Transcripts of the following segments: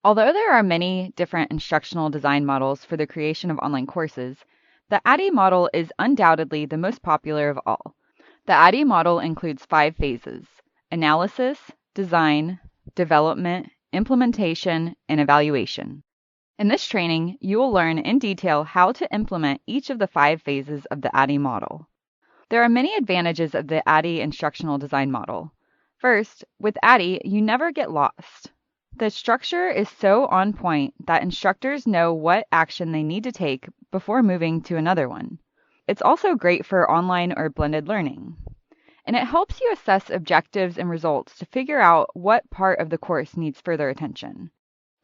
Although there are many different instructional design models for the creation of online courses, the ADDIE model is undoubtedly the most popular of all. The ADDIE model includes 5 phases: analysis, design, development, implementation, and evaluation. In this training, you will learn in detail how to implement each of the 5 phases of the ADDIE model. There are many advantages of the ADDIE instructional design model. First, with ADDIE, you never get lost. The structure is so on point that instructors know what action they need to take before moving to another one. It's also great for online or blended learning. And it helps you assess objectives and results to figure out what part of the course needs further attention.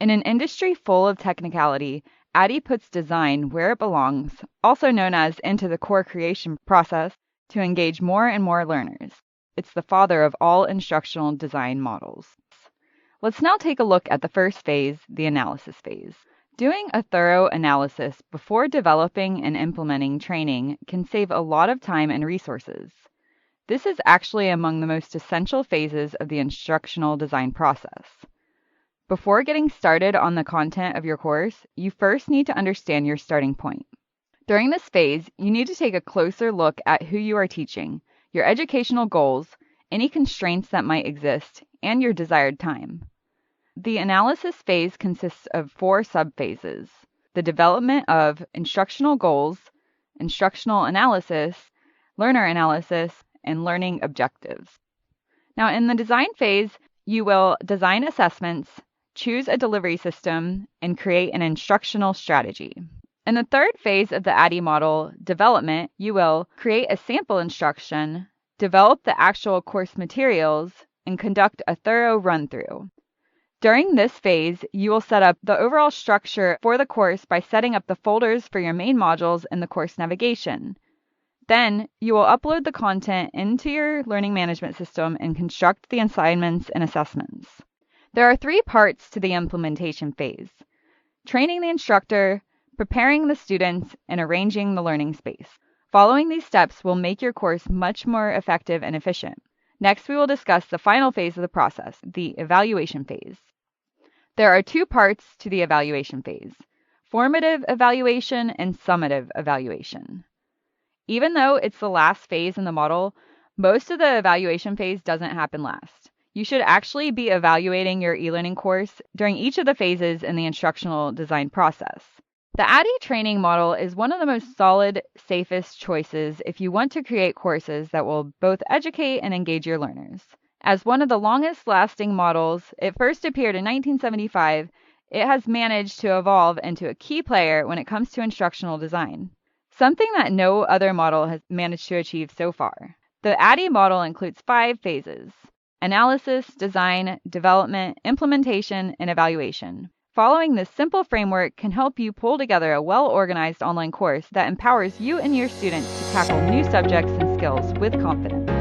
In an industry full of technicality, ADDIE puts design where it belongs, also known as into the core creation process, to engage more and more learners. It's the father of all instructional design models. Let's now take a look at the first phase, the analysis phase. Doing a thorough analysis before developing and implementing training can save a lot of time and resources. This is actually among the most essential phases of the instructional design process. Before getting started on the content of your course, you first need to understand your starting point. During this phase, you need to take a closer look at who you are teaching, your educational goals, any constraints that might exist, and your desired time. The analysis phase consists of 4 subphases: the development of instructional goals, instructional analysis, learner analysis, and learning objectives. Now, in the design phase, you will design assessments, choose a delivery system, and create an instructional strategy. In the third phase of the ADDIE model, development, you will create a sample instruction, develop the actual course materials, and conduct a thorough run-through. During this phase, you will set up the overall structure for the course by setting up the folders for your main modules in the course navigation. Then, you will upload the content into your learning management system and construct the assignments and assessments. There are 3 parts to the implementation phase: training the instructor, preparing the students, and arranging the learning space. Following these steps will make your course much more effective and efficient. Next, we will discuss the final phase of the process, the evaluation phase. There are 2 parts to the evaluation phase: formative evaluation and summative evaluation. Even though it's the last phase in the model, most of the evaluation phase doesn't happen last. You should actually be evaluating your e-learning course during each of the phases in the instructional design process. The ADDIE training model is one of the most solid, safest choices if you want to create courses that will both educate and engage your learners. As one of the longest-lasting models, it first appeared in 1975, it has managed to evolve into a key player when it comes to instructional design, something that no other model has managed to achieve so far. The ADDIE model includes 5 phases: analysis, design, development, implementation, and evaluation. Following this simple framework can help you pull together a well-organized online course that empowers you and your students to tackle new subjects and skills with confidence.